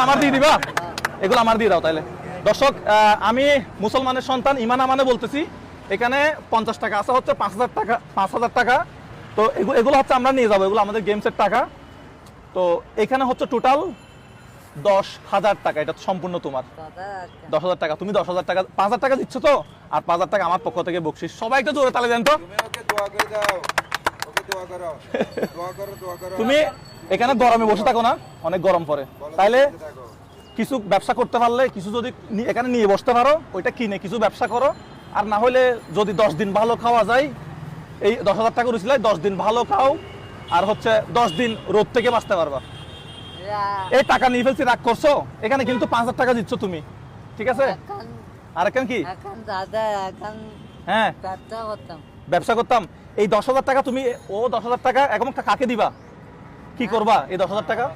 এগুলো আমার দিয়ে দিবা, এগুলো আমার দিয়ে দাও তাহলে। দর্শক, আমি মুসলমানের সন্তান, ইমান আমানে বলতেছি, এখানে 50 টাকা আছে, হচ্ছে 5000 টাকা, 5000 টাকা। তো এগুলো হচ্ছে আমরা নিয়ে যাবো, এগুলো আমাদের গেমসের টাকা। তো এখানে হচ্ছে টোটাল 10,000 টাকা, এটা সম্পূর্ণ তোমার। 10,000 টাকা, তুমি 10,000 টাকা, 5,000 টাকা দিচ্ছ তো, আর 5,000 টাকা আমার পক্ষ থেকে বকশিস। সবাই একটু জোরে তালে দেন তো। তুমি এখানে গরমে বসে থাকো না, অনেক গরম পড়ে, তাইলে কিছু ব্যবসা করতে পারলে, কিছু যদি এখানে নিয়ে বসতে পারো, ওইটা কিনে কিছু ব্যবসা করো। আর না হলে যদি 10 দিন ভালো খাওয়া যায়, এই 10,000 টাকা উঠেছিল, 10 দিন ভালো খাও, আর হচ্ছে 10 দিন রোদ থেকে বাঁচতে পারবা। এই টাকা নিয়ে ফেলছি, রাগ করছো? এখানে কিন্তু 5,000 টাকা দিচ্ছ তুমি, ঠিক আছে? আর এখন কি? হ্যাঁ, ব্যবসা করতাম। এই 10,000 টাকা তুমি, ও 10,000 টাকা এখন কাকে দিবা, কি করবা এই 10,000 টাকা?